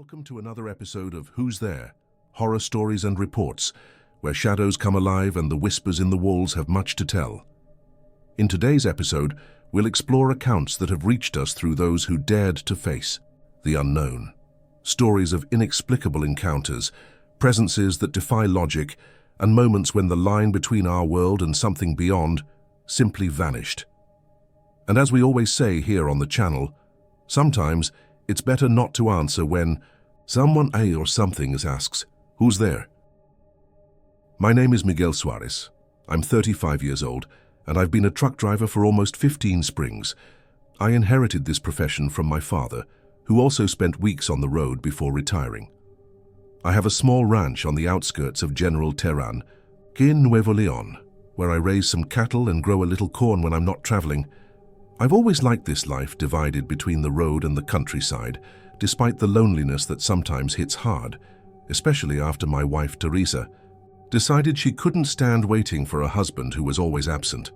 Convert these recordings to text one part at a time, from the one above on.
Welcome to another episode of Who's There? Horror Stories and Reports, where shadows come alive and the whispers in the walls have much to tell. In today's episode, we'll explore accounts that have reached us through those who dared to face the unknown. Stories of inexplicable encounters, presences that defy logic, and moments when the line between our world and something beyond simply vanished. And as we always say here on the channel, sometimes it's better not to answer when someone or something asks, "Who's there?" My name is Miguel Suarez. I'm 35 years old, and I've been a truck driver for almost 15 springs. I inherited this profession from my father, who also spent weeks on the road before retiring. I have a small ranch on the outskirts of General Terán, in Nuevo León, where I raise some cattle and grow a little corn when I'm not traveling. I've always liked this life divided between the road and the countryside, despite the loneliness that sometimes hits hard, especially after my wife Teresa decided she couldn't stand waiting for a husband who was always absent.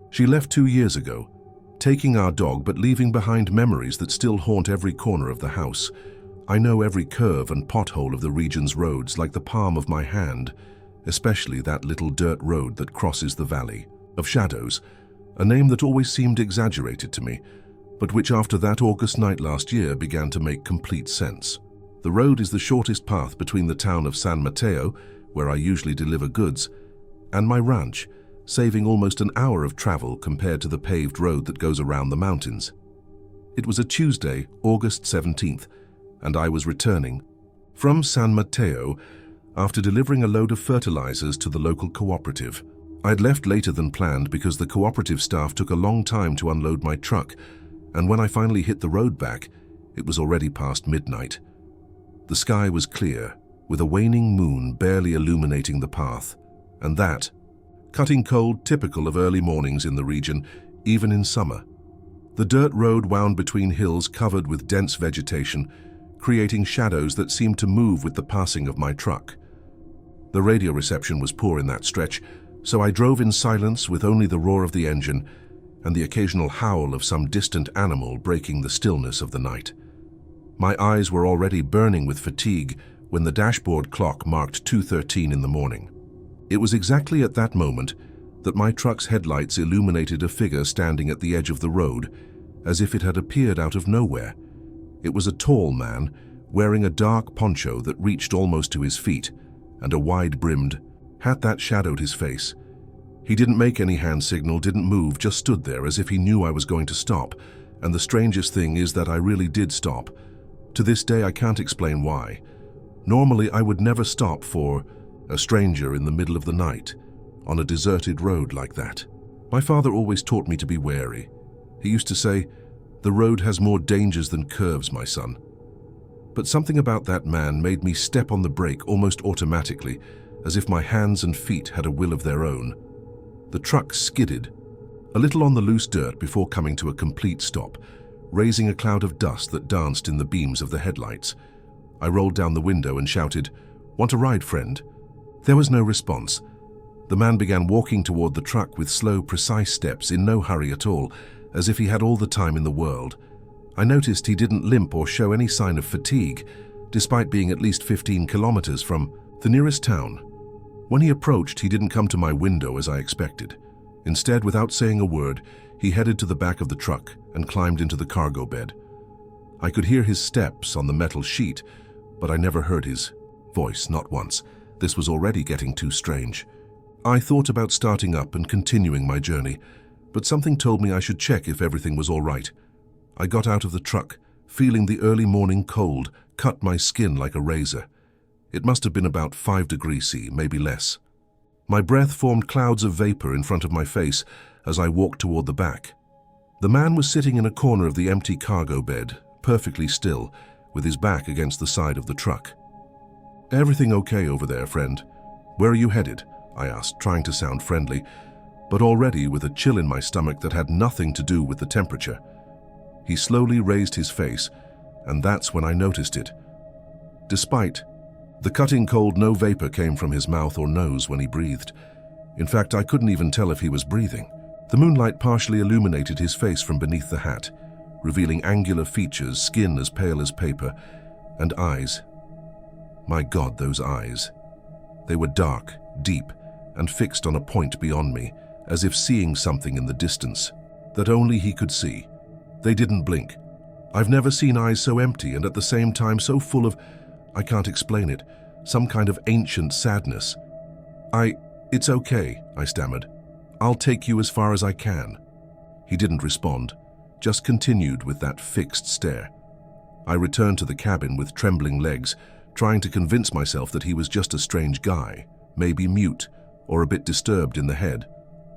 She left 2 years ago, taking our dog but leaving behind memories that still haunt every corner of the house. I know every curve and pothole of the region's roads like the palm of my hand, especially that little dirt road that crosses the Valley of Shadows, a name that always seemed exaggerated to me, but which after that August night last year began to make complete sense. The road is the shortest path between the town of San Mateo, where I usually deliver goods, and my ranch, saving almost an hour of travel compared to the paved road that goes around the mountains. It was a Tuesday, August 17th, and I was returning from San Mateo after delivering a load of fertilizers to the local cooperative. I'd left later than planned because the cooperative staff took a long time to unload my truck, and when I finally hit the road back, it was already past midnight. The sky was clear, with a waning moon barely illuminating the path, and that, cutting cold, typical of early mornings in the region, even in summer. The dirt road wound between hills covered with dense vegetation, creating shadows that seemed to move with the passing of my truck. The radio reception was poor in that stretch, so I drove in silence with only the roar of the engine and the occasional howl of some distant animal breaking the stillness of the night. My eyes were already burning with fatigue when the dashboard clock marked 2:13 in the morning. It was exactly at that moment that my truck's headlights illuminated a figure standing at the edge of the road, as if it had appeared out of nowhere. It was a tall man, wearing a dark poncho that reached almost to his feet, and a wide-brimmed hat that shadowed his face. He didn't make any hand signal, didn't move, just stood there as if he knew I was going to stop, and the strangest thing is that I really did stop. To this day I can't explain why. Normally I would never stop for a stranger in the middle of the night, on a deserted road like that. My father always taught me to be wary. He used to say, "The road has more dangers than curves, my son." But something about that man made me step on the brake almost automatically, as if my hands and feet had a will of their own. The truck skidded, a little on the loose dirt before coming to a complete stop, raising a cloud of dust that danced in the beams of the headlights. I rolled down the window and shouted, "Want a ride, friend?" There was no response. The man began walking toward the truck with slow, precise steps, in no hurry at all, as if he had all the time in the world. I noticed he didn't limp or show any sign of fatigue, despite being at least 15 kilometers from the nearest town. When he approached, he didn't come to my window as I expected. Instead, without saying a word, he headed to the back of the truck and climbed into the cargo bed. I could hear his steps on the metal sheet, but I never heard his voice, not once. This was already getting too strange. I thought about starting up and continuing my journey, but something told me I should check if everything was all right. I got out of the truck, feeling the early morning cold cut my skin like a razor. It must have been about 5 degrees C, maybe less. My breath formed clouds of vapor in front of my face as I walked toward the back. The man was sitting in a corner of the empty cargo bed, perfectly still, with his back against the side of the truck. "Everything okay over there, friend? Where are you headed?" I asked, trying to sound friendly, but already with a chill in my stomach that had nothing to do with the temperature. He slowly raised his face, and that's when I noticed it. Despite the cutting cold, no vapor came from his mouth or nose when he breathed. In fact, I couldn't even tell if he was breathing. The moonlight partially illuminated his face from beneath the hat, revealing angular features, skin as pale as paper, and eyes. My God, those eyes. They were dark, deep, and fixed on a point beyond me, as if seeing something in the distance that only he could see. They didn't blink. I've never seen eyes so empty and at the same time so full of, I can't explain it, some kind of ancient sadness. It's okay, I stammered. I'll take you as far as I can. He didn't respond, just continued with that fixed stare. I returned to the cabin with trembling legs, trying to convince myself that he was just a strange guy, maybe mute or a bit disturbed in the head.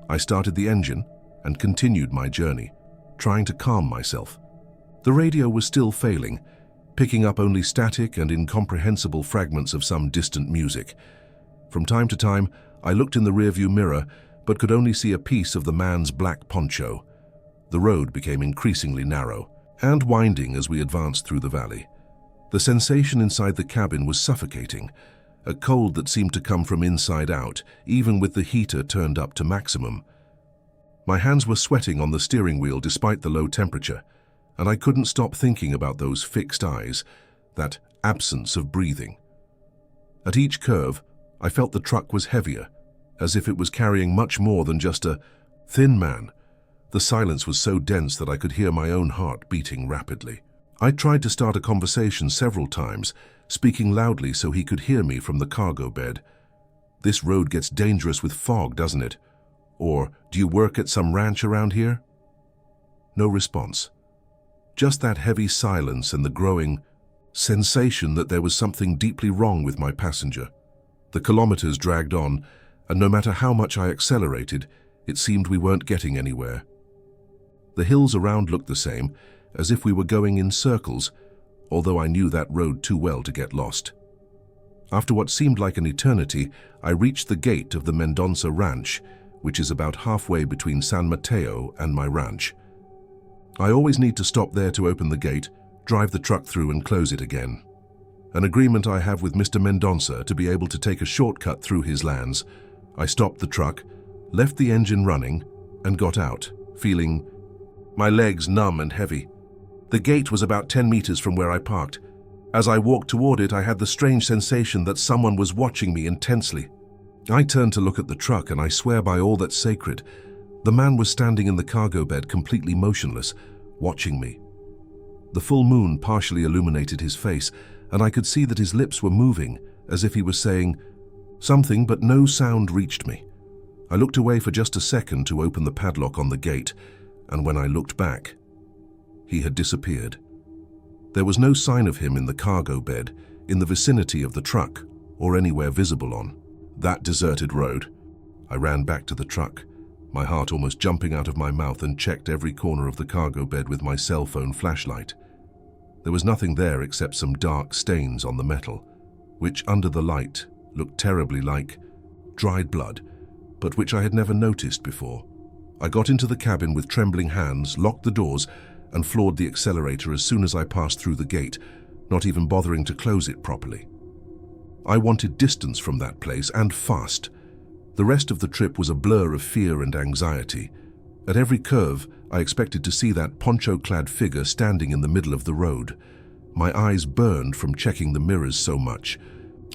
I started the engine and continued my journey, trying to calm myself. The radio was still failing, picking up only static and incomprehensible fragments of some distant music. From time to time, I looked in the rearview mirror, but could only see a piece of the man's black poncho. The road became increasingly narrow and winding as we advanced through the valley. The sensation inside the cabin was suffocating, a cold that seemed to come from inside out, even with the heater turned up to maximum. My hands were sweating on the steering wheel despite the low temperature, and I couldn't stop thinking about those fixed eyes, that absence of breathing. At each curve, I felt the truck was heavier, as if it was carrying much more than just a thin man. The silence was so dense that I could hear my own heart beating rapidly. I tried to start a conversation several times, speaking loudly so he could hear me from the cargo bed. This road gets dangerous with fog, doesn't it? Or, do you work at some ranch around here? No response. Just that heavy silence and the growing sensation that there was something deeply wrong with my passenger. The kilometers dragged on, and no matter how much I accelerated, it seemed we weren't getting anywhere. The hills around looked the same, as if we were going in circles, although I knew that road too well to get lost. After what seemed like an eternity, I reached the gate of the Mendonça Ranch, which is about halfway between San Mateo and my ranch. I always need to stop there to open the gate, drive the truck through and close it again. An agreement I have with Mr. Mendonça to be able to take a shortcut through his lands. I stopped the truck, left the engine running, and got out, feeling my legs numb and heavy. The gate was about 10 meters from where I parked. As I walked toward it, I had the strange sensation that someone was watching me intensely. I turned to look at the truck, and I swear by all that's sacred, the man was standing in the cargo bed completely motionless, watching me. The full moon partially illuminated his face, and I could see that his lips were moving, as if he was saying something, but no sound reached me. I looked away for just a second to open the padlock on the gate, and when I looked back, he had disappeared. There was no sign of him in the cargo bed, in the vicinity of the truck, or anywhere visible on that deserted road. I ran back to the truck, my heart almost jumping out of my mouth, and checked every corner of the cargo bed with my cell phone flashlight. There was nothing there except some dark stains on the metal, which under the light looked terribly like dried blood, but which I had never noticed before. I got into the cabin with trembling hands, locked the doors, and floored the accelerator as soon as I passed through the gate, not even bothering to close it properly. I wanted distance from that place, and fast. The rest of the trip was a blur of fear and anxiety. At every curve, I expected to see that poncho-clad figure standing in the middle of the road. My eyes burned from checking the mirrors so much.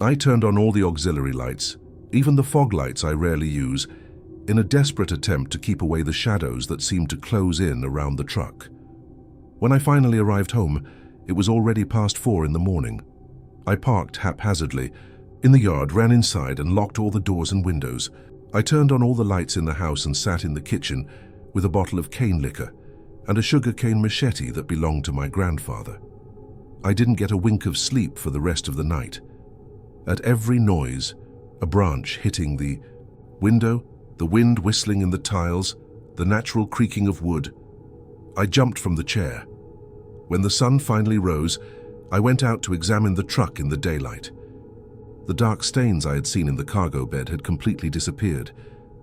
I turned on all the auxiliary lights, even the fog lights I rarely use, in a desperate attempt to keep away the shadows that seemed to close in around the truck. When I finally arrived home, it was already past 4 in the morning. I parked haphazardly in the yard, ran inside, and locked all the doors and windows. I turned on all the lights in the house and sat in the kitchen with a bottle of cane liquor and a sugar cane machete that belonged to my grandfather. I didn't get a wink of sleep for the rest of the night. At every noise, a branch hitting the window, the wind whistling in the tiles, the natural creaking of wood, I jumped from the chair. When the sun finally rose, I went out to examine the truck in the daylight. The dark stains I had seen in the cargo bed had completely disappeared.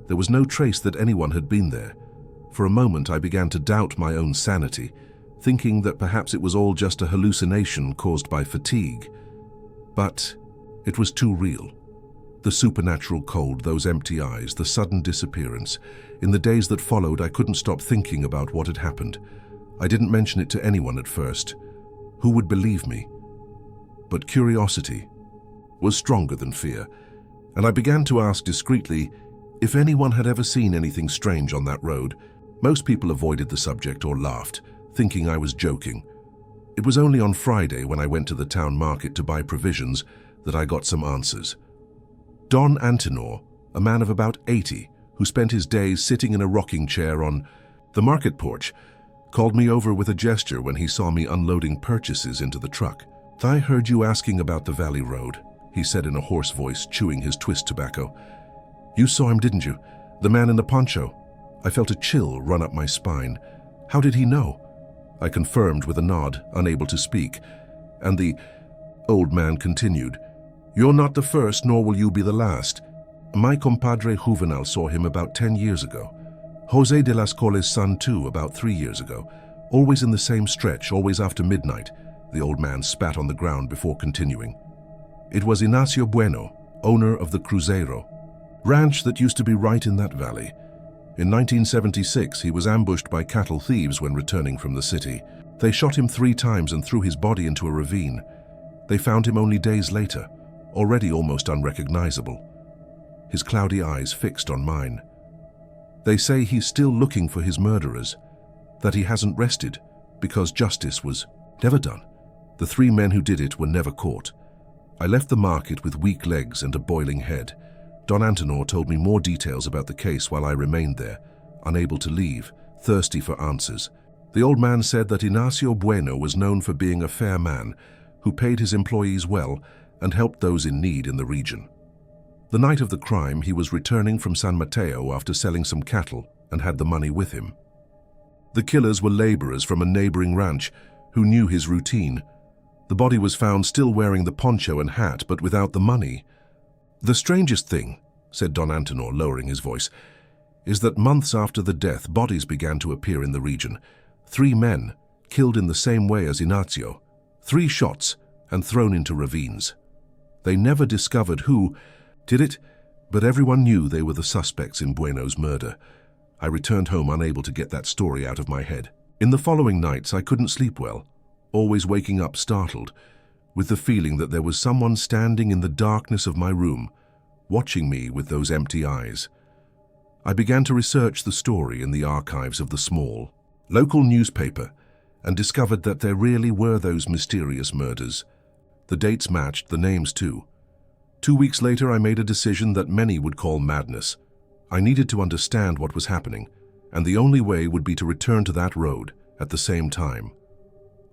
There was no trace that anyone had been there. For a moment, I began to doubt my own sanity, thinking that perhaps it was all just a hallucination caused by fatigue. But it was too real. The supernatural cold, those empty eyes, the sudden disappearance. In the days that followed, I couldn't stop thinking about what had happened. I didn't mention it to anyone at first. Who would believe me? But curiosity was stronger than fear, and I began to ask discreetly if anyone had ever seen anything strange on that road. Most people avoided the subject or laughed, thinking I was joking. It was only on Friday, when I went to the town market to buy provisions, that I got some answers. Don Antinor, a man of about 80, who spent his days sitting in a rocking chair on the market porch, called me over with a gesture when he saw me unloading purchases into the truck. "I heard you asking about the Valley Road," he said in a hoarse voice, chewing his twist tobacco. "You saw him, didn't you? The man in the poncho." I felt a chill run up my spine. How did he know? I confirmed with a nod, unable to speak, and the old man continued. "You're not the first, nor will you be the last. My compadre Juvenal saw him about 10 years ago. Jose de las Coles' son too, about 3 years ago. Always in the same stretch, always after midnight." The old man spat on the ground before continuing. "It was Ignacio Bueno, owner of the Cruzeiro ranch that used to be right in that valley. In 1976, he was ambushed by cattle thieves when returning from the city. They shot him 3 times and threw his body into a ravine. They found him only days later, already almost unrecognizable. His cloudy eyes fixed on mine. They say he's still looking for his murderers, that he hasn't rested because justice was never done. The 3 men who did it were never caught." I left the market with weak legs and a boiling head. Don Antinor told me more details about the case while I remained there, unable to leave, thirsty for answers. The old man said that Ignacio Bueno was known for being a fair man who paid his employees well and helped those in need in the region. The night of the crime, he was returning from San Mateo after selling some cattle and had the money with him. The killers were laborers from a neighboring ranch who knew his routine. The body was found still wearing the poncho and hat, but without the money. "The strangest thing," said Don Antinor, lowering his voice, "is that months after the death, bodies began to appear in the region. 3 men, killed in the same way as Ignacio. 3 shots and thrown into ravines. They never discovered who did it, but everyone knew they were the suspects in Bueno's murder." I returned home unable to get that story out of my head. In the following nights, I couldn't sleep well, always waking up startled, with the feeling that there was someone standing in the darkness of my room, watching me with those empty eyes. I began to research the story in the archives of the small, local newspaper and discovered that there really were those mysterious murders. The dates matched, the names too. 2 weeks later, I made a decision that many would call madness. I needed to understand what was happening, and the only way would be to return to that road at the same time.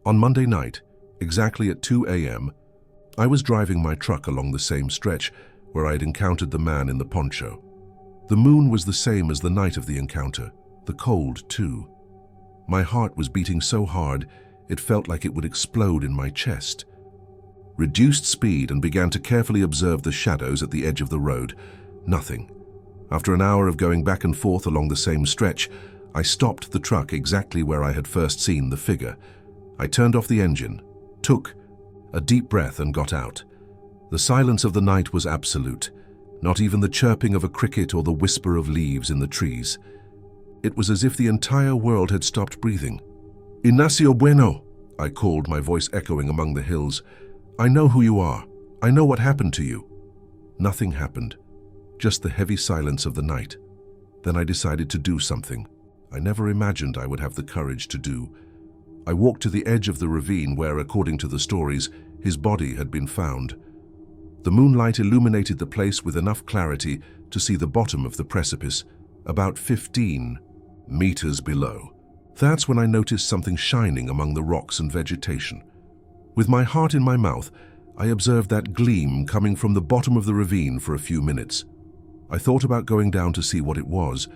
On Monday night, exactly at 2 a.m., I was driving my truck along the same stretch where I had encountered the man in the poncho. The moon was the same as the night of the encounter, the cold too. My heart was beating so hard it felt like it would explode in my chest. Reduced speed and began to carefully observe the shadows at the edge of the road. Nothing. After an hour of going back and forth along the same stretch, I stopped the truck exactly where I had first seen the figure. I turned off the engine, took a deep breath and got out. The silence of the night was absolute, not even the chirping of a cricket or the whisper of leaves in the trees. It was as if the entire world had stopped breathing. "Ignacio Bueno," I called, my voice echoing among the hills. "I know who you are. I know what happened to you." Nothing happened, just the heavy silence of the night. Then I decided to do something I never imagined I would have the courage to do. I walked to the edge of the ravine where, according to the stories, his body had been found. The moonlight illuminated the place with enough clarity to see the bottom of the precipice, about 15 meters below. That's when I noticed something shining among the rocks and vegetation. With my heart in my mouth, I observed that gleam coming from the bottom of the ravine for a few minutes. I thought about going down to see what it was,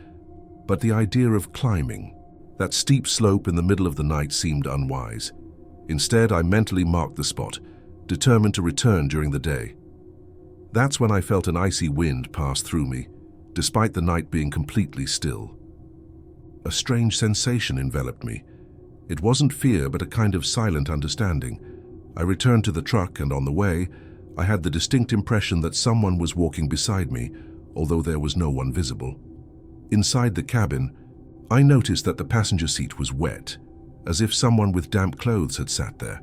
but the idea of climbing that steep slope in the middle of the night seemed unwise. Instead, I mentally marked the spot, determined to return during the day. That's when I felt an icy wind pass through me, despite the night being completely still. A strange sensation enveloped me. It wasn't fear, but a kind of silent understanding. I returned to the truck, and on the way, I had the distinct impression that someone was walking beside me, although there was no one visible. Inside the cabin, I noticed that the passenger seat was wet, as if someone with damp clothes had sat there.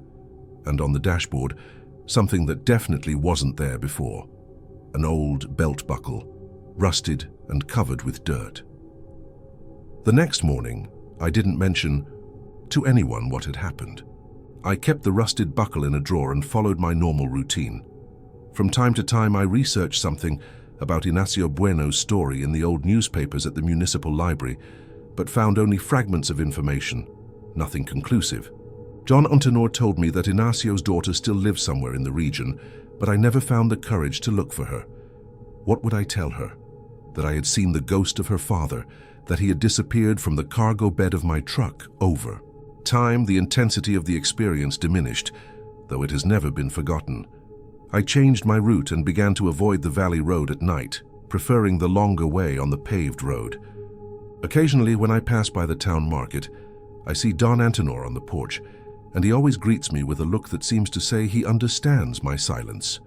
And on the dashboard, something that definitely wasn't there before. An old belt buckle, rusted and covered with dirt. The next morning, I didn't mention to anyone what had happened. I kept the rusted buckle in a drawer and followed my normal routine. From time to time, I researched something about Ignacio Bueno's story in the old newspapers at the municipal library, but found only fragments of information, nothing conclusive. John Untenor told me that Ignacio's daughter still lives somewhere in the region, but I never found the courage to look for her. What would I tell her? That I had seen the ghost of her father, that he had disappeared from the cargo bed of my truck. Over time, the intensity of the experience diminished, though it has never been forgotten. I changed my route and began to avoid the valley road at night, preferring the longer way on the paved road. Occasionally, when I pass by the town market, I see Don Antenor on the porch, and he always greets me with a look that seems to say he understands my silence.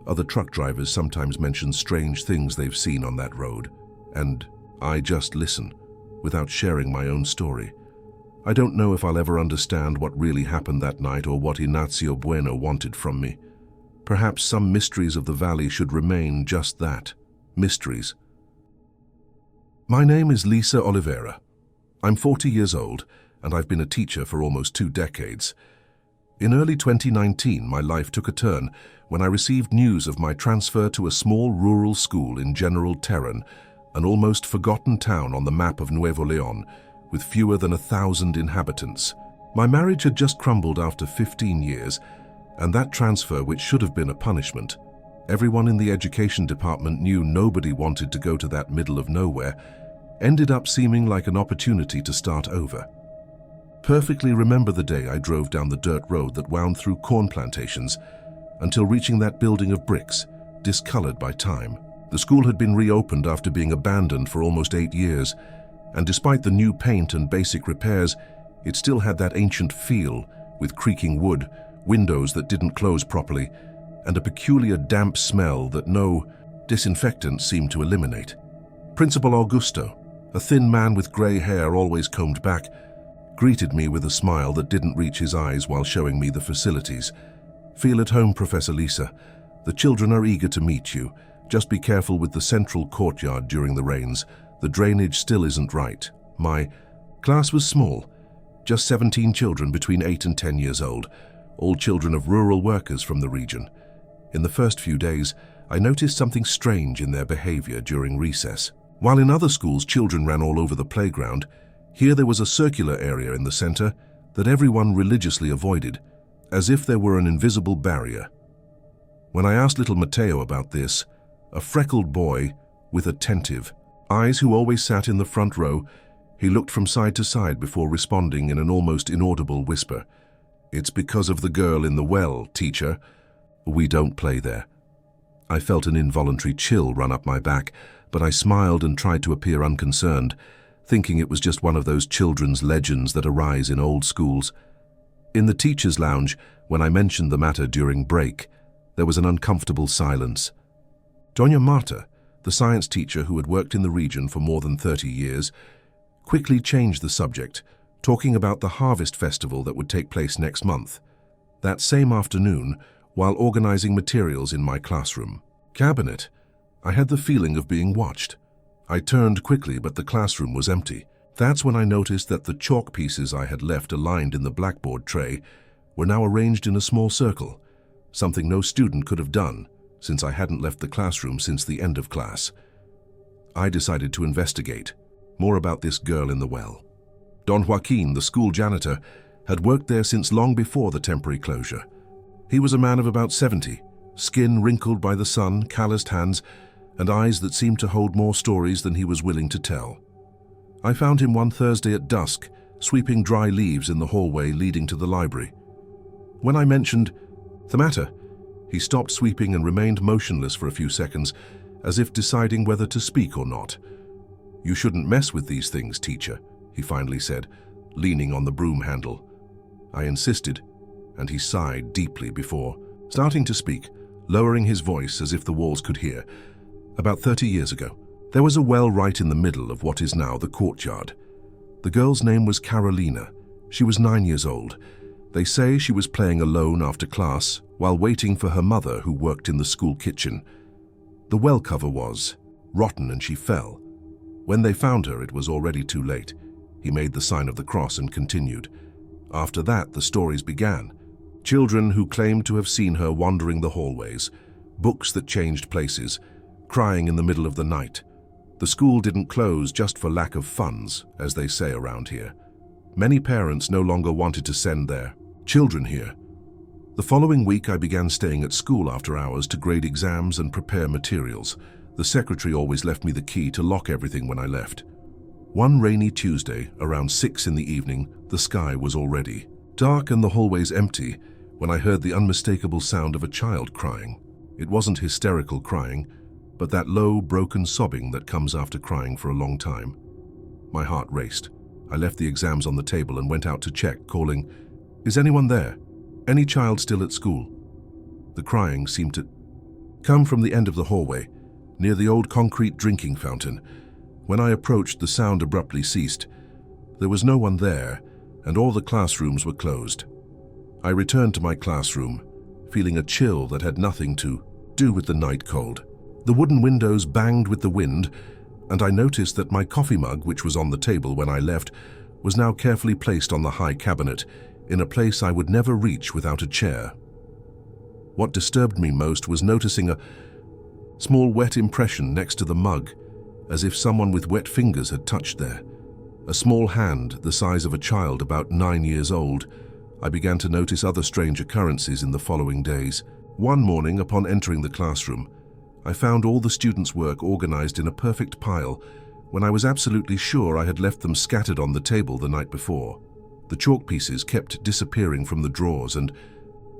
Other truck drivers sometimes mention strange things they've seen on that road, and I just listen, without sharing my own story. I don't know if I'll ever understand what really happened that night or what Ignacio Bueno wanted from me. Perhaps some mysteries of the valley should remain just that, mysteries. My name is Lisa Oliveira. I'm 40 years old, and I've been a teacher for almost 2 decades. In early 2019, my life took a turn when I received news of my transfer to a small rural school in General Terán, an almost forgotten town on the map of Nuevo León, with fewer than 1,000 inhabitants. My marriage had just crumbled after 15 years, and that transfer, which should have been a punishment. Everyone in the education department knew nobody wanted to go to that middle of nowhere, ended up seeming like an opportunity to start over. Perfectly remember the day I drove down the dirt road that wound through corn plantations until reaching that building of bricks, discolored by time. The school had been reopened after being abandoned for almost 8 years, and despite the new paint and basic repairs, it still had that ancient feel, with creaking wood, windows that didn't close properly, and a peculiar damp smell that no disinfectant seemed to eliminate. Principal Augusto, a thin man with grey hair always combed back, greeted me with a smile that didn't reach his eyes while showing me the facilities. "Feel at home, Professor Lisa. The children are eager to meet you. Just be careful with the central courtyard during the rains. The drainage still isn't right." My class was small, just 17 children between 8 and 10 years old, all children of rural workers from the region. In the first few days, I noticed something strange in their behavior during recess. While in other schools children ran all over the playground, here there was a circular area in the center that everyone religiously avoided, as if there were an invisible barrier. When I asked little Mateo about this, a freckled boy with attentive eyes who always sat in the front row, he looked from side to side before responding in an almost inaudible whisper. "It's because of the girl in the well, teacher. We don't play there." I felt an involuntary chill run up my back, but I smiled and tried to appear unconcerned, thinking it was just one of those children's legends that arise in old schools. In the teacher's lounge, when I mentioned the matter during break, there was an uncomfortable silence. Doña Marta, the science teacher who had worked in the region for more than 30 years, quickly changed the subject, talking about the harvest festival that would take place next month. That same afternoon, while organizing materials in my classroom cabinet, I had the feeling of being watched. I turned quickly, but the classroom was empty. That's when I noticed that the chalk pieces I had left aligned in the blackboard tray were now arranged in a small circle, something no student could have done, since I hadn't left the classroom since the end of class. I decided to investigate more about this girl in the well. Don Joaquin, the school janitor, had worked there since long before the temporary closure. He was a man of about 70, skin wrinkled by the sun, calloused hands, and eyes that seemed to hold more stories than he was willing to tell. I found him one Thursday at dusk, sweeping dry leaves in the hallway leading to the library. When I mentioned, "The matter?" he stopped sweeping and remained motionless for a few seconds, as if deciding whether to speak or not. "You shouldn't mess with these things, teacher," he finally said, leaning on the broom handle. I insisted, and he sighed deeply before starting to speak, lowering his voice as if the walls could hear. "About 30 years ago, there was a well right in the middle of what is now the courtyard. The girl's name was Carolina. She was 9 years old, They say she was playing alone after class while waiting for her mother, who worked in the school kitchen. The well cover was rotten and she fell. When they found her, it was already too late. He made the sign of the cross and continued. After that, the stories began. Children who claimed to have seen her wandering the hallways, books that changed places, crying in the middle of the night. The school didn't close just for lack of funds, as they say around here. Many parents no longer wanted to send their children here. The following week, I began staying at school after hours to grade exams and prepare materials. The secretary always left me the key to lock everything when I left. One rainy Tuesday, around 6 in the evening, the sky was already dark and the hallways empty when I heard the unmistakable sound of a child crying. It wasn't hysterical crying, but that low, broken sobbing that comes after crying for a long time. My heart raced. I left the exams on the table and went out to check, calling, "Is anyone there? Any child still at school?" The crying seemed to come from the end of the hallway, near the old concrete drinking fountain. When I approached, the sound abruptly ceased. There was no one there, and all the classrooms were closed. I returned to my classroom, feeling a chill that had nothing to do with the night cold. The wooden windows banged with the wind, and I noticed that my coffee mug, which was on the table when I left, was now carefully placed on the high cabinet, in a place I would never reach without a chair. What disturbed me most was noticing a small wet impression next to the mug, as if someone with wet fingers had touched there. A small hand, the size of a child about 9 years old. I began to notice other strange occurrences in the following days. One morning, upon entering the classroom, I found all the students' work organized in a perfect pile when I was absolutely sure I had left them scattered on the table the night before. The chalk pieces kept disappearing from the drawers and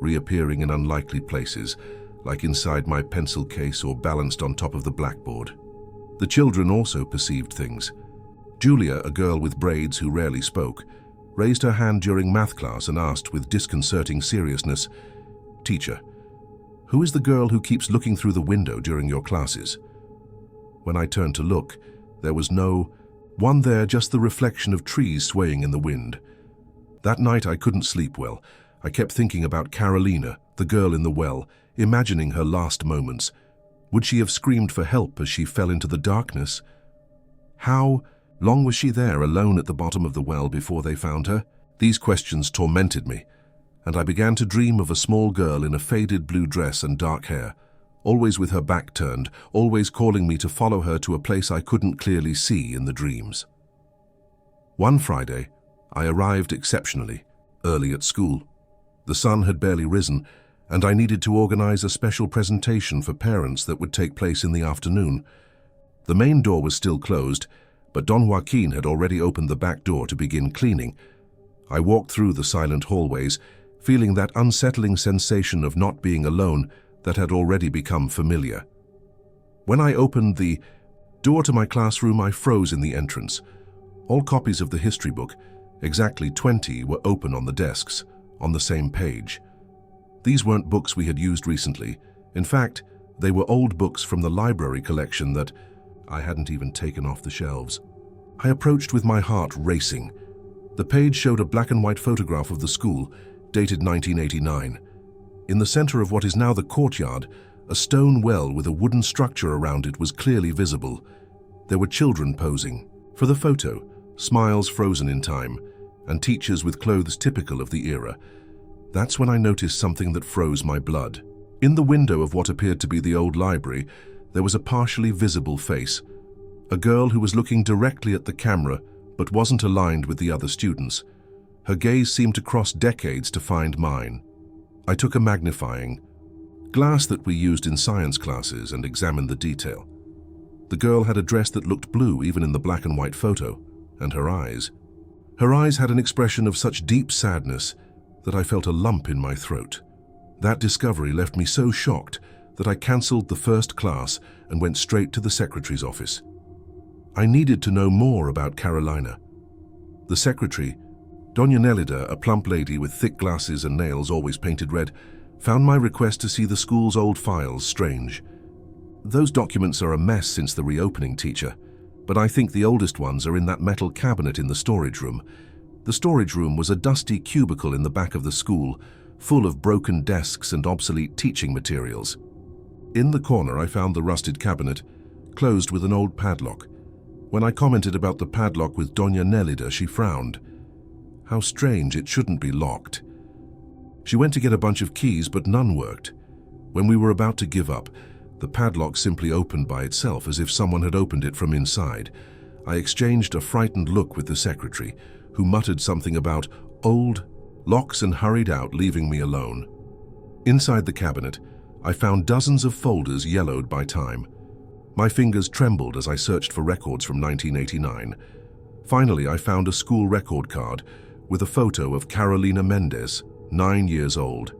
reappearing in unlikely places, like inside my pencil case or balanced on top of the blackboard. The children also perceived things. Julia, a girl with braids who rarely spoke, raised her hand during math class and asked with disconcerting seriousness, "Teacher, who is the girl who keeps looking through the window during your classes?" When I turned to look, there was no one there, just the reflection of trees swaying in the wind. That night I couldn't sleep well. I kept thinking about Carolina, the girl in the well, imagining her last moments. Would she have screamed for help as she fell into the darkness? How long was she there alone at the bottom of the well before they found her? These questions tormented me, and I began to dream of a small girl in a faded blue dress and dark hair, always with her back turned, always calling me to follow her to a place I couldn't clearly see in the dreams. One Friday, I arrived exceptionally early at school. The sun had barely risen, and I needed to organize a special presentation for parents that would take place in the afternoon. The main door was still closed, but Don Joaquin had already opened the back door to begin cleaning. I walked through the silent hallways, feeling that unsettling sensation of not being alone that had already become familiar. When I opened the door to my classroom, I froze in the entrance. All copies of the history book, exactly 20, were open on the desks, on the same page. These weren't books we had used recently. In fact, they were old books from the library collection that I hadn't even taken off the shelves. I approached with my heart racing. The page showed a black and white photograph of the school, dated 1989. In the center of what is now the courtyard, a stone well with a wooden structure around it was clearly visible. There were children posing. For the photo, smiles frozen in time, and teachers with clothes typical of the era. That's when I noticed something that froze my blood. In the window of what appeared to be the old library, there was a partially visible face. A girl who was looking directly at the camera, but wasn't aligned with the other students. Her gaze seemed to cross decades to find mine. I took a magnifying glass that we used in science classes and examined the detail. The girl had a dress that looked blue even in the black and white photo, and her eyes. Her eyes had an expression of such deep sadness that I felt a lump in my throat. That discovery left me so shocked that I cancelled the first class and went straight to the secretary's office. I needed to know more about Carolina. The secretary, Doña Nelida, a plump lady with thick glasses and nails always painted red, found my request to see the school's old files strange. "Those documents are a mess since the reopening, teacher, but I think the oldest ones are in that metal cabinet in the storage room. The storage room was a dusty cubicle in the back of the school, full of broken desks and obsolete teaching materials. In the corner, I found the rusted cabinet, closed with an old padlock. When I commented about the padlock with Doña Nélida, she frowned. How strange, it shouldn't be locked. She went to get a bunch of keys, but none worked. When we were about to give up, the padlock simply opened by itself, as if someone had opened it from inside. I exchanged a frightened look with the secretary, who muttered something about old locks and hurried out, leaving me alone. Inside the cabinet, I found dozens of folders yellowed by time. My fingers trembled as I searched for records from 1989. Finally, I found a school record card with a photo of Carolina Mendez, 9 years old.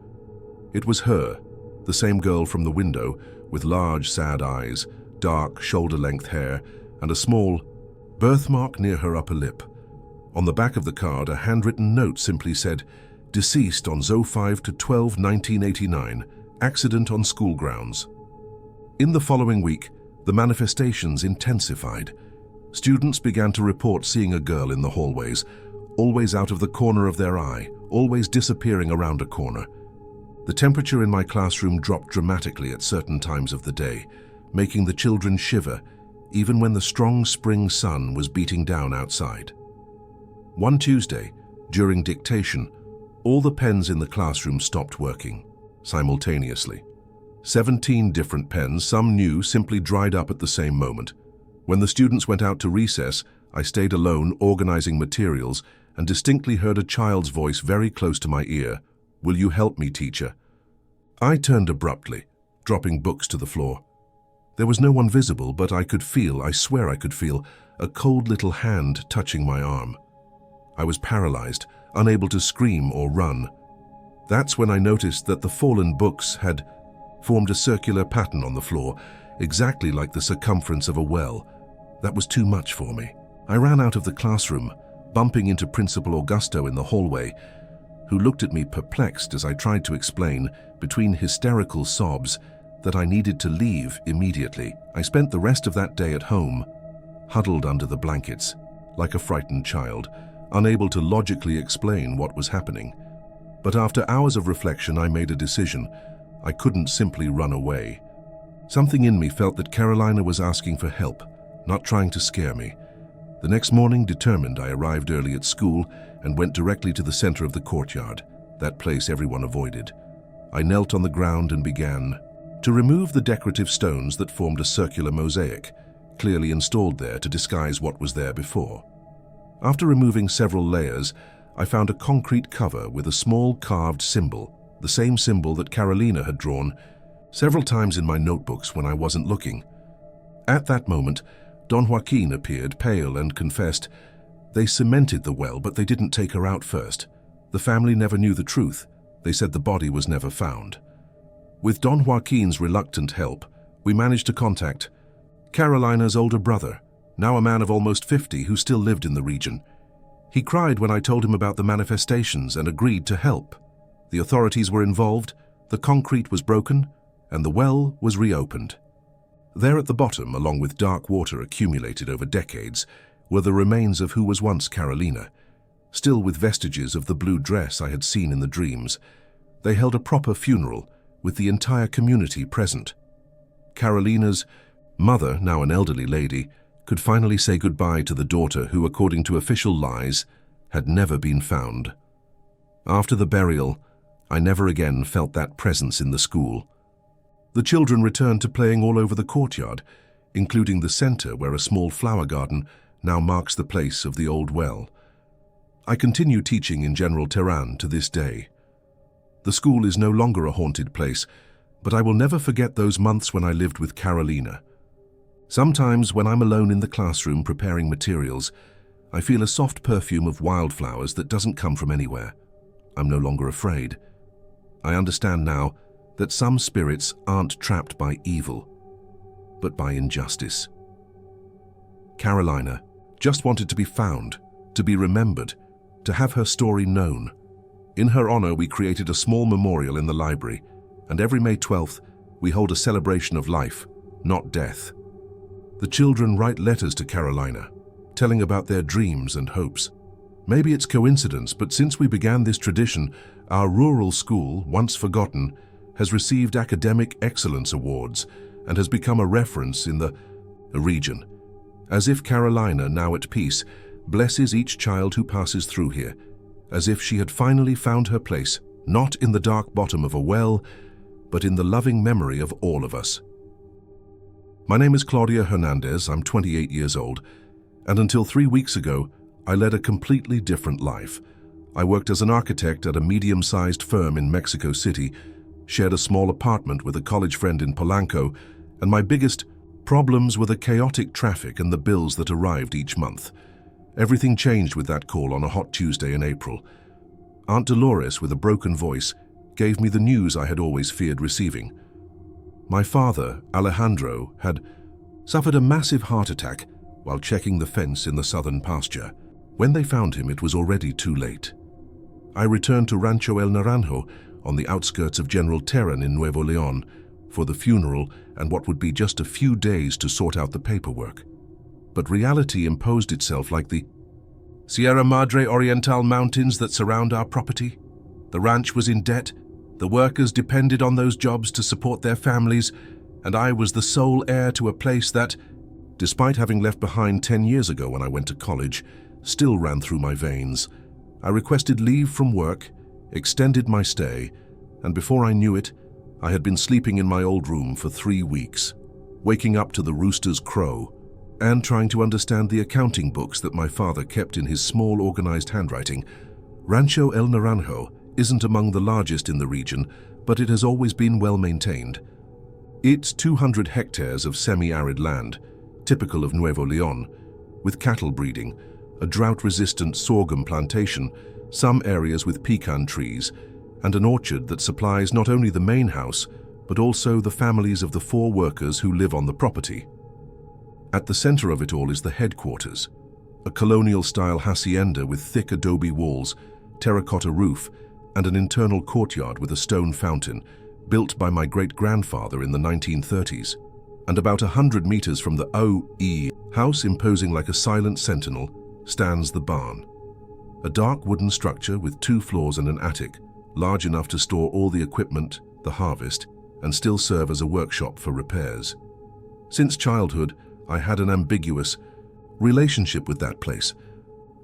It was her, the same girl from the window, with large, sad eyes, dark, shoulder-length hair, and a small birthmark near her upper lip. On the back of the card, a handwritten note simply said, "Deceased on 05/12/1989, accident on school grounds." In the following week, the manifestations intensified. Students began to report seeing a girl in the hallways, always out of the corner of their eye, always disappearing around a corner. The temperature in my classroom dropped dramatically at certain times of the day, making the children shiver, even when the strong spring sun was beating down outside. One Tuesday, during dictation, all the pens in the classroom stopped working, simultaneously. 17 different pens, some new, simply dried up at the same moment. When the students went out to recess, I stayed alone organizing materials and distinctly heard a child's voice very close to my ear. "Will you help me, teacher?" I turned abruptly, dropping books to the floor. There was no one visible, but I swear I could feel, a cold little hand touching my arm. I was paralyzed, unable to scream or run. That's when I noticed that the fallen books had formed a circular pattern on the floor, exactly like the circumference of a well. That was too much for me. I ran out of the classroom, bumping into Principal Augusto in the hallway, who looked at me perplexed as I tried to explain, between hysterical sobs, that I needed to leave immediately. I spent the rest of that day at home, huddled under the blankets, like a frightened child, unable to logically explain what was happening. But after hours of reflection, I made a decision. I couldn't simply run away. Something in me felt that Carolina was asking for help, not trying to scare me. The next morning, determined, I arrived early at school and went directly to the center of the courtyard, that place everyone avoided. I knelt on the ground and began to remove the decorative stones that formed a circular mosaic, clearly installed there to disguise what was there before. After removing several layers, I found a concrete cover with a small carved symbol, the same symbol that Carolina had drawn several times in my notebooks when I wasn't looking. At that moment, Don Joaquin appeared, pale, and confessed, "They cemented the well, but they didn't take her out first. The family never knew the truth. They said the body was never found." With Don Joaquin's reluctant help, we managed to contact Carolina's older brother, now a man of almost 50 who still lived in the region. He cried when I told him about the manifestations and agreed to help. The authorities were involved, the concrete was broken, and the well was reopened. There at the bottom, along with dark water accumulated over decades, were the remains of who was once Carolina, still with vestiges of the blue dress I had seen in the dreams. They held a proper funeral, with the entire community present. Carolina's mother, now an elderly lady, could finally say goodbye to the daughter who, according to official lies, had never been found. After the burial, I never again felt that presence in the school. The children returned to playing all over the courtyard, including the center where a small flower garden now marks the place of the old well. I continue teaching in General Terán to this day. The school is no longer a haunted place, but I will never forget those months when I lived with Carolina. Sometimes when I'm alone in the classroom preparing materials, I feel a soft perfume of wildflowers that doesn't come from anywhere. I'm no longer afraid. I understand now that some spirits aren't trapped by evil, but by injustice. Carolina just wanted to be found, to be remembered, to have her story known. In her honor, we created a small memorial in the library, and every May 12th, we hold a celebration of life, not death. The children write letters to Carolina, telling about their dreams and hopes. Maybe it's coincidence, but since we began this tradition, our rural school, once forgotten, has received academic excellence awards and has become a reference in the region. As if Carolina, now at peace, blesses each child who passes through here, as if she had finally found her place, not in the dark bottom of a well, but in the loving memory of all of us. My name is Claudia Hernandez, I'm 28 years old, and until 3 weeks ago, I led a completely different life. I worked as an architect at a medium-sized firm in Mexico City, shared a small apartment with a college friend in Polanco, and my biggest problems were the chaotic traffic and the bills that arrived each month. Everything changed with that call on a hot Tuesday in April. Aunt Dolores, with a broken voice, gave me the news I had always feared receiving. My father, Alejandro, had suffered a massive heart attack while checking the fence in the southern pasture. When they found him, it was already too late. I returned to Rancho El Naranjo on the outskirts of General Terán in Nuevo León for the funeral and what would be just a few days to sort out the paperwork. But reality imposed itself like the Sierra Madre Oriental mountains that surround our property. The ranch was in debt, the workers depended on those jobs to support their families, and I was the sole heir to a place that, despite having left behind 10 years ago when I went to college, still ran through my veins. I requested leave from work, extended my stay, and before I knew it, I had been sleeping in my old room for 3 weeks, waking up to the rooster's crow, and trying to understand the accounting books that my father kept in his small, organized handwriting. Rancho El Naranjo isn't among the largest in the region, but it has always been well maintained. It's 200 hectares of semi-arid land, typical of Nuevo León, with cattle breeding, a drought-resistant sorghum plantation, some areas with pecan trees, and an orchard that supplies not only the main house, but also the families of the 4 workers who live on the property. At the center of it all is the headquarters, a colonial-style hacienda with thick adobe walls, terracotta roof, and an internal courtyard with a stone fountain, built by my great-grandfather in the 1930s. And about 100 meters from the OE house, imposing like a silent sentinel, stands the barn. A dark wooden structure with 2 floors and an attic, large enough to store all the equipment, the harvest, and still serve as a workshop for repairs. Since childhood, I had an ambiguous relationship with that place.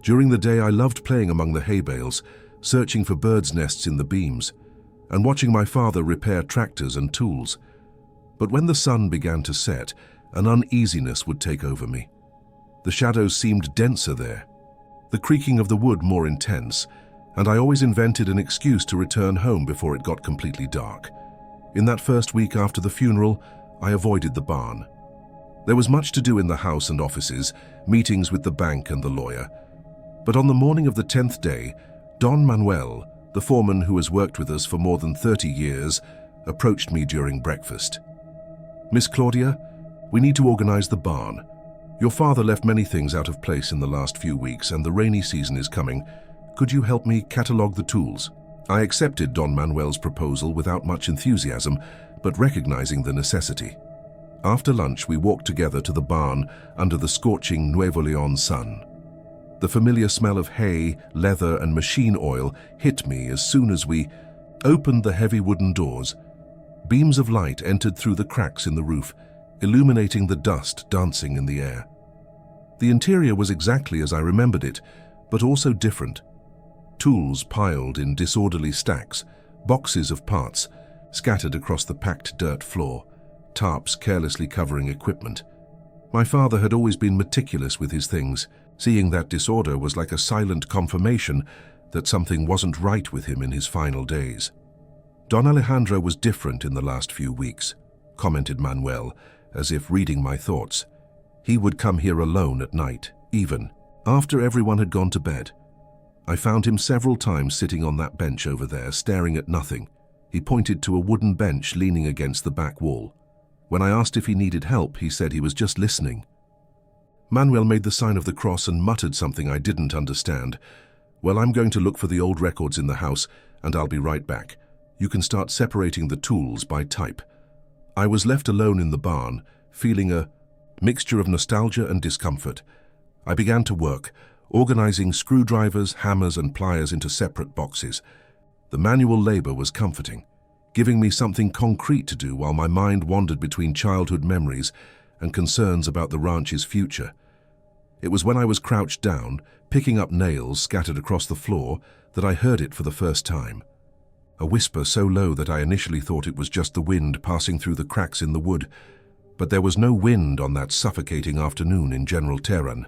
During the day, I loved playing among the hay bales, searching for birds' nests in the beams, and watching my father repair tractors and tools. But when the sun began to set, an uneasiness would take over me. The shadows seemed denser there, the creaking of the wood more intense, and I always invented an excuse to return home before it got completely dark. In that first week after the funeral, I avoided the barn. There was much to do in the house and offices, meetings with the bank and the lawyer. But on the morning of the 10th day, Don Manuel, the foreman who has worked with us for more than 30 years, approached me during breakfast. "Miss Claudia, we need to organize the barn. Your father left many things out of place in the last few weeks, and the rainy season is coming. Could you help me catalog the tools?" I accepted Don Manuel's proposal without much enthusiasm, but recognizing the necessity. After lunch, we walked together to the barn under the scorching Nuevo León sun. The familiar smell of hay, leather, and machine oil hit me as soon as we opened the heavy wooden doors. Beams of light entered through the cracks in the roof, illuminating the dust dancing in the air. The interior was exactly as I remembered it, but also different. Tools piled in disorderly stacks, boxes of parts scattered across the packed dirt floor, tarps carelessly covering equipment. My father had always been meticulous with his things. Seeing that disorder was like a silent confirmation that something wasn't right with him in his final days. "Don Alejandro was different in the last few weeks," commented Manuel, as if reading my thoughts. "He would come here alone at night, even after everyone had gone to bed. I found him several times sitting on that bench over there, staring at nothing." He pointed to a wooden bench leaning against the back wall. When I asked if he needed help, he said he was just listening. Manuel made the sign of the cross and muttered something I didn't understand. "Well, I'm going to look for the old records in the house, and I'll be right back. You can start separating the tools by type." I was left alone in the barn, feeling a mixture of nostalgia and discomfort. I began to work, organizing screwdrivers, hammers, and pliers into separate boxes. The manual labor was comforting, giving me something concrete to do while my mind wandered between childhood memories and concerns about the ranch's future. It was when I was crouched down, picking up nails scattered across the floor, that I heard it for the first time. A whisper so low that I initially thought it was just the wind passing through the cracks in the wood, but there was no wind on that suffocating afternoon in General Terán.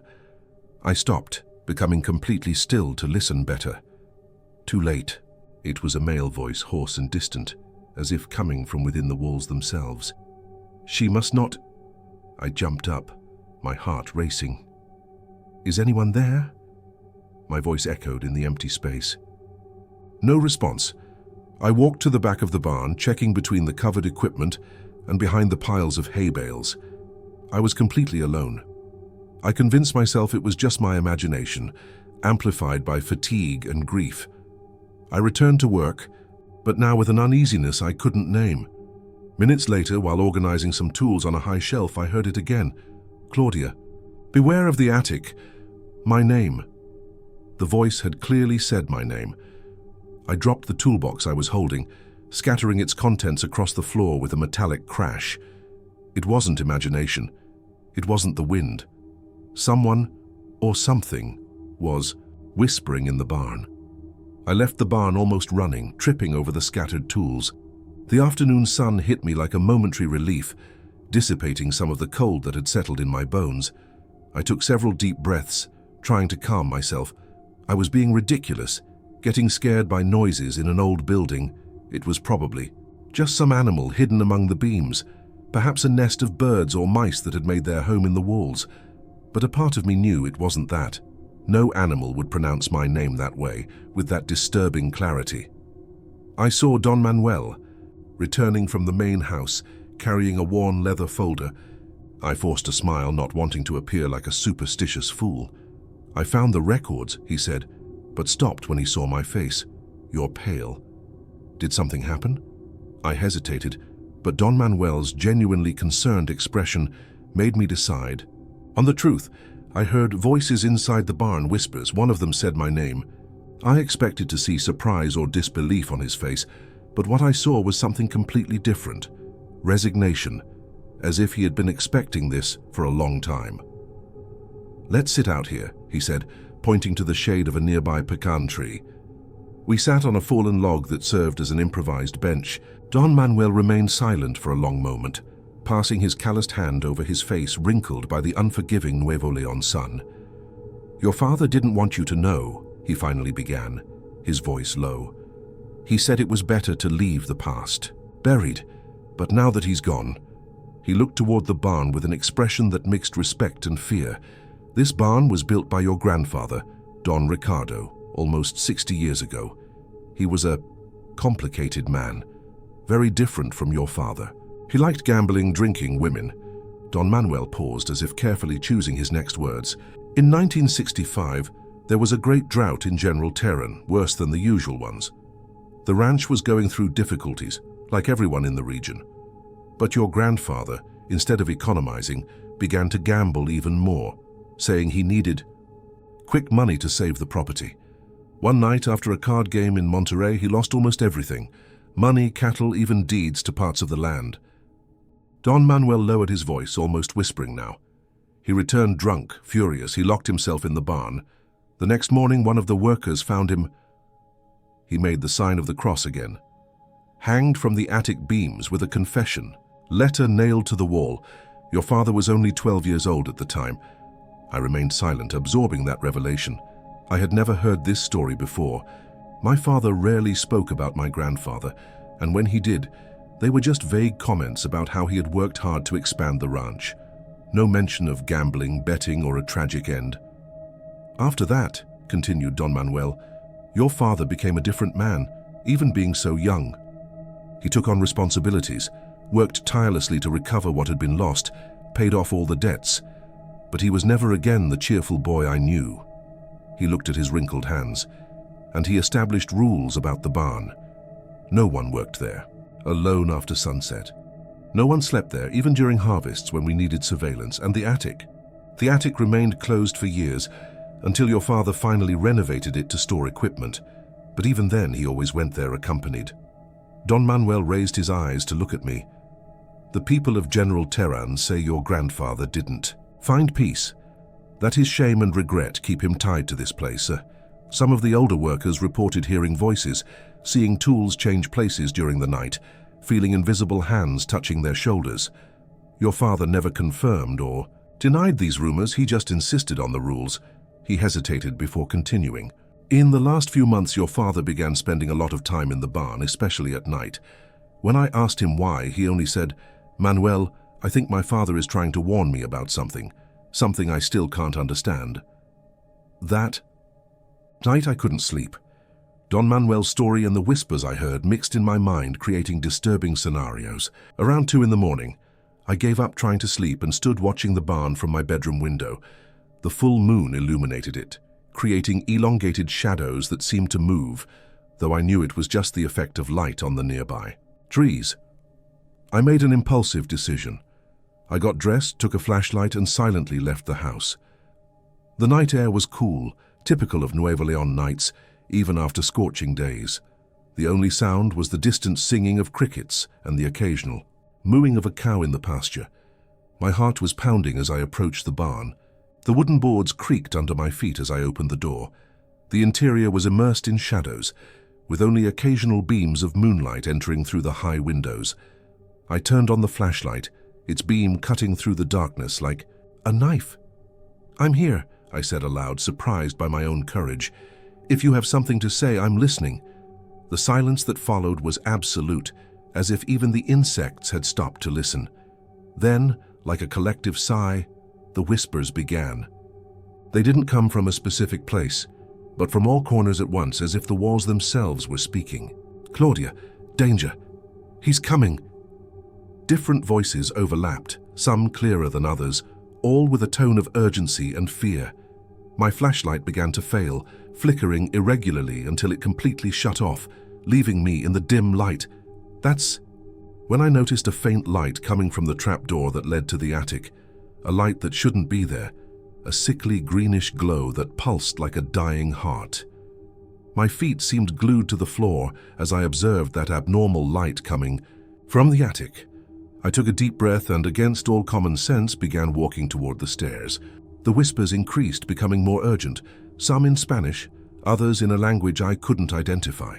I stopped, becoming completely still to listen better. Too late. It was a male voice, hoarse and distant, as if coming from within the walls themselves. She must not... I jumped up, my heart racing. Is anyone there? My voice echoed in the empty space. No response. I walked to the back of the barn, checking between the covered equipment and behind the piles of hay bales. I was completely alone. I convinced myself it was just my imagination, amplified by fatigue and grief. I returned to work, but now with an uneasiness I couldn't name. Minutes later, while organizing some tools on a high shelf, I heard it again. Claudia, beware of the attic. My name. The voice had clearly said my name. I dropped the toolbox I was holding, scattering its contents across the floor with a metallic crash. It wasn't imagination. It wasn't the wind. Someone, or something, was whispering in the barn. I left the barn almost running, tripping over the scattered tools. The afternoon sun hit me like a momentary relief, dissipating some of the cold that had settled in my bones. I took several deep breaths, trying to calm myself. I was being ridiculous, getting scared by noises in an old building. It was probably just some animal hidden among the beams, perhaps a nest of birds or mice that had made their home in the walls. But a part of me knew it wasn't that. No animal would pronounce my name that way, with that disturbing clarity. I saw Don Manuel, returning from the main house, carrying a worn leather folder. I forced a smile, not wanting to appear like a superstitious fool. I found the records, he said, but stopped when he saw my face. You're pale. Did something happen? I hesitated, but Don Manuel's genuinely concerned expression made me decide. On the truth, I heard voices inside the barn, whispers. One of them said my name. I expected to see surprise or disbelief on his face, but what I saw was something completely different. Resignation, as if he had been expecting this for a long time. Let's sit out here, he said, pointing to the shade of a nearby pecan tree. We sat on a fallen log that served as an improvised bench. Don Manuel remained silent for a long moment, passing his calloused hand over his face wrinkled by the unforgiving Nuevo León sun. Your father didn't want you to know, he finally began, his voice low. He said it was better to leave the past, buried, but now that he's gone. He looked toward the barn with an expression that mixed respect and fear. This barn was built by your grandfather, Don Ricardo, almost 60 years ago. He was a complicated man, very different from your father. He liked gambling, drinking, women. Don Manuel paused as if carefully choosing his next words. In 1965, there was a great drought in General Terán, worse than the usual ones. The ranch was going through difficulties, like everyone in the region. But your grandfather, instead of economizing, began to gamble even more, saying he needed quick money to save the property. One night after a card game in Monterrey, he lost almost everything. Money, cattle, even deeds to parts of the land. Don Manuel lowered his voice, almost whispering now. He returned drunk, furious. He locked himself in the barn. The next morning, one of the workers found him. He made the sign of the cross again. Hanged from the attic beams with a confession, letter nailed to the wall. Your father was only 12 years old at the time. I remained silent, absorbing that revelation. I had never heard this story before. My father rarely spoke about my grandfather, and when he did, they were just vague comments about how he had worked hard to expand the ranch. No mention of gambling, betting, or a tragic end. After that, continued Don Manuel, your father became a different man, even being so young. He took on responsibilities, worked tirelessly to recover what had been lost, paid off all the debts. But he was never again the cheerful boy I knew. He looked at his wrinkled hands, and he established rules about the barn. No one worked there, alone after sunset. No one slept there, even during harvests when we needed surveillance, and the attic. The attic remained closed for years, until your father finally renovated it to store equipment, but even then he always went there accompanied. Don Manuel raised his eyes to look at me. The people of General Terán say your grandfather didn't find peace, that his shame and regret keep him tied to this place. Some of the older workers reported hearing voices, seeing tools change places during the night, feeling invisible hands touching their shoulders. Your father never confirmed or denied these rumors, he just insisted on the rules. He hesitated before continuing. In the last few months, your father began spending a lot of time in the barn, especially at night. When I asked him why, he only said, "Manuel, I think my father is trying to warn me about something I still can't understand." That night I couldn't sleep. Don Manuel's story and the whispers I heard mixed in my mind, creating disturbing scenarios. Around 2 in the morning, I gave up trying to sleep and stood watching the barn from my bedroom window. The full moon illuminated it, creating elongated shadows that seemed to move, though I knew it was just the effect of light on the nearby trees. I made an impulsive decision. I got dressed, took a flashlight, and silently left the house. The night air was cool, typical of Nuevo León nights, even after scorching days. The only sound was the distant singing of crickets and the occasional mooing of a cow in the pasture. My heart was pounding as I approached the barn. The wooden boards creaked under my feet as I opened the door. The interior was immersed in shadows, with only occasional beams of moonlight entering through the high windows. I turned on the flashlight, its beam cutting through the darkness like a knife. "I'm here," I said aloud, surprised by my own courage. "If you have something to say, I'm listening." The silence that followed was absolute, as if even the insects had stopped to listen. Then, like a collective sigh, the whispers began. They didn't come from a specific place, but from all corners at once, as if the walls themselves were speaking. "Claudia, danger! He's coming!" Different voices overlapped, some clearer than others, all with a tone of urgency and fear. My flashlight began to fail, flickering irregularly until it completely shut off, leaving me in the dim light. That's when I noticed a faint light coming from the trapdoor that led to the attic, a light that shouldn't be there, a sickly greenish glow that pulsed like a dying heart. My feet seemed glued to the floor as I observed that abnormal light coming from the attic. I took a deep breath and, against all common sense, began walking toward the stairs. The whispers increased, becoming more urgent, some in Spanish, others in a language I couldn't identify.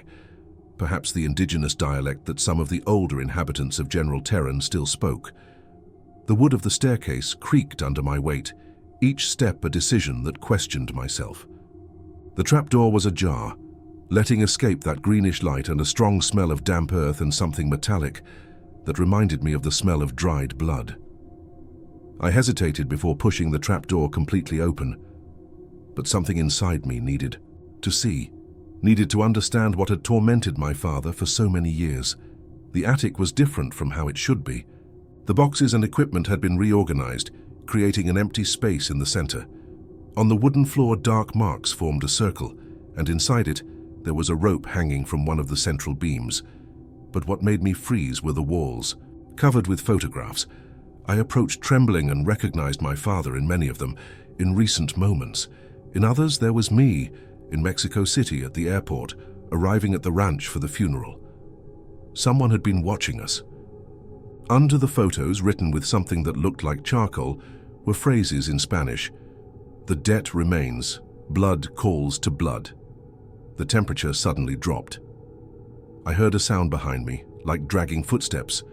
Perhaps the indigenous dialect that some of the older inhabitants of General Terán still spoke. The wood of the staircase creaked under my weight, each step a decision that questioned myself. The trapdoor was ajar, letting escape that greenish light and a strong smell of damp earth and something metallic that reminded me of the smell of dried blood. I hesitated before pushing the trapdoor completely open, but something inside me needed to see, needed to understand what had tormented my father for so many years. The attic was different from how it should be. The boxes and equipment had been reorganized, creating an empty space in the center. On the wooden floor, dark marks formed a circle, and inside it, there was a rope hanging from one of the central beams. But what made me freeze were the walls, covered with photographs. I approached trembling and recognized my father in many of them, in recent moments. In others, there was me, in Mexico City at the airport, arriving at the ranch for the funeral. Someone had been watching us. Under the photos, written with something that looked like charcoal, were phrases in Spanish. "The debt remains. Blood calls to blood." The temperature suddenly dropped. I heard a sound behind me, like dragging footsteps.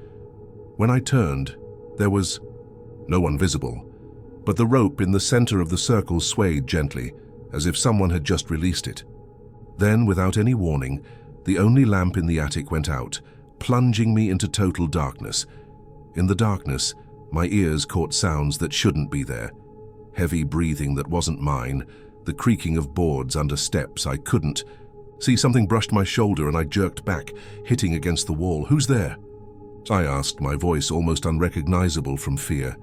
When I turned, there was no one visible, but the rope in the center of the circle swayed gently, as if someone had just released it. Then, without any warning, the only lamp in the attic went out, plunging me into total darkness. In the darkness, my ears caught sounds that shouldn't be there. Heavy breathing that wasn't mine, the creaking of boards under steps I couldn't see. Something brushed my shoulder and I jerked back, hitting against the wall. "Who's there?" I asked, my voice almost unrecognizable from fear.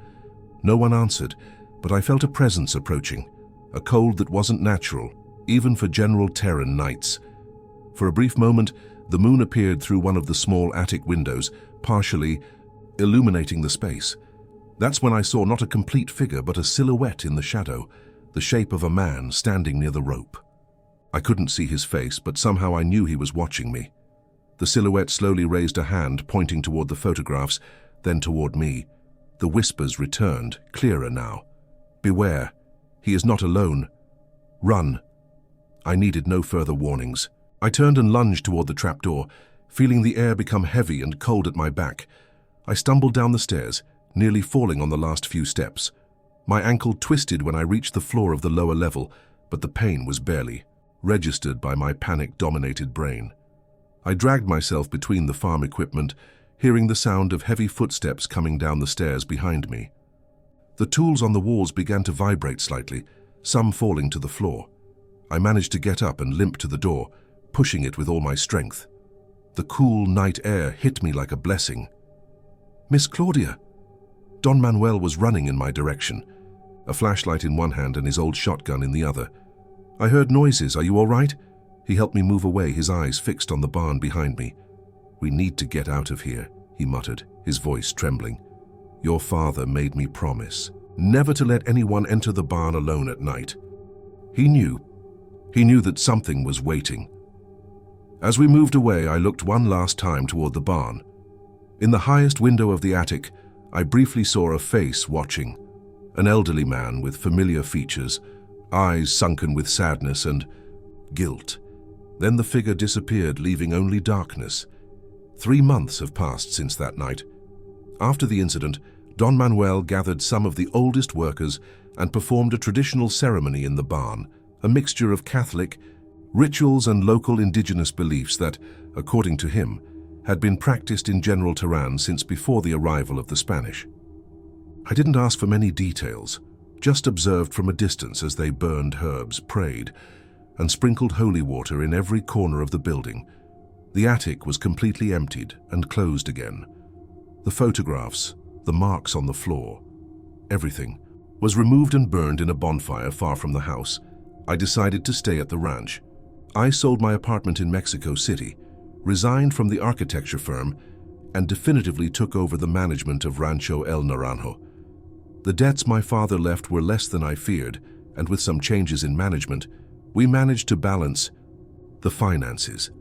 No one answered, but I felt a presence approaching, a cold that wasn't natural, even for General Terán nights. For a brief moment, the moon appeared through one of the small attic windows, partially illuminating the space. That's when I saw not a complete figure, but a silhouette in the shadow, the shape of a man standing near the rope. I couldn't see his face, but somehow I knew he was watching me. The silhouette slowly raised a hand, pointing toward the photographs, then toward me. The whispers returned, clearer now. "Beware. He is not alone. Run." I needed no further warnings. I turned and lunged toward the trapdoor, feeling the air become heavy and cold at my back. I stumbled down the stairs, nearly falling on the last few steps. My ankle twisted when I reached the floor of the lower level, but the pain was barely registered by my panic-dominated brain. I dragged myself between the farm equipment, hearing the sound of heavy footsteps coming down the stairs behind me. The tools on the walls began to vibrate slightly, some falling to the floor. I managed to get up and limp to the door, pushing it with all my strength. The cool night air hit me like a blessing. "Miss Claudia!" Don Manuel was running in my direction, a flashlight in one hand and his old shotgun in the other. "I heard noises. Are you all right?" He helped me move away, his eyes fixed on the barn behind me. "We need to get out of here," he muttered, his voice trembling. "Your father made me promise never to let anyone enter the barn alone at night." He knew that something was waiting. As we moved away, I looked one last time toward the barn. In the highest window of the attic, I briefly saw a face watching. An elderly man with familiar features, eyes sunken with sadness and guilt. Then the figure disappeared, leaving only darkness. 3 months have passed since that night. After the incident, Don Manuel gathered some of the oldest workers and performed a traditional ceremony in the barn, a mixture of Catholic rituals and local indigenous beliefs that, according to him, had been practiced in General Terán since before the arrival of the Spanish. I didn't ask for many details, just observed from a distance as they burned herbs, prayed, and sprinkled holy water in every corner of the building. The attic was completely emptied and closed again. The photographs, the marks on the floor, everything was removed and burned in a bonfire far from the house. I decided to stay at the ranch. I sold my apartment in Mexico City, resigned from the architecture firm, and definitively took over the management of Rancho El Naranjo. The debts my father left were less than I feared, and with some changes in management, we managed to balance the finances.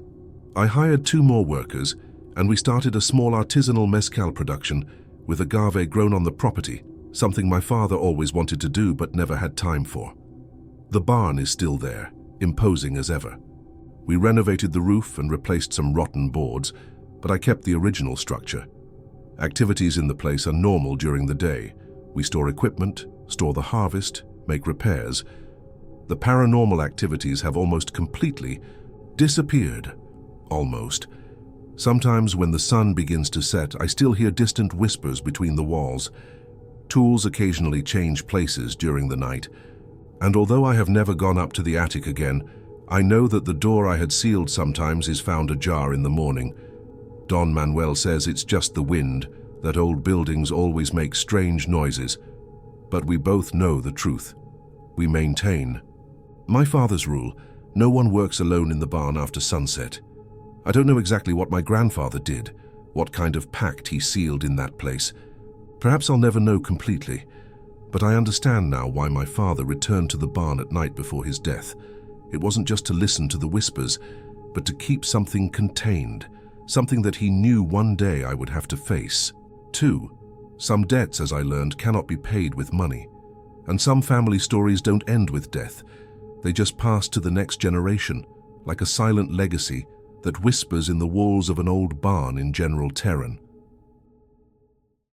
I hired 2 more workers, and we started a small artisanal mezcal production with agave grown on the property, something my father always wanted to do but never had time for. The barn is still there, imposing as ever. We renovated the roof and replaced some rotten boards, but I kept the original structure. Activities in the place are normal during the day. We store equipment, store the harvest, make repairs. The paranormal activities have almost completely disappeared. Almost. Sometimes when the sun begins to set, I still hear distant whispers between the walls. Tools occasionally change places during the night. And although I have never gone up to the attic again, I know that the door I had sealed sometimes is found ajar in the morning. Don Manuel says it's just the wind, that old buildings always make strange noises. But we both know the truth. We maintain. My father's rule, no one works alone in the barn after sunset. I don't know exactly what my grandfather did, what kind of pact he sealed in that place. Perhaps I'll never know completely, but I understand now why my father returned to the barn at night before his death. It wasn't just to listen to the whispers, but to keep something contained, something that he knew one day I would have to face. 2. Some debts, as I learned, cannot be paid with money. And some family stories don't end with death. They just pass to the next generation, like a silent legacy that whispers in the walls of an old barn in General Terán.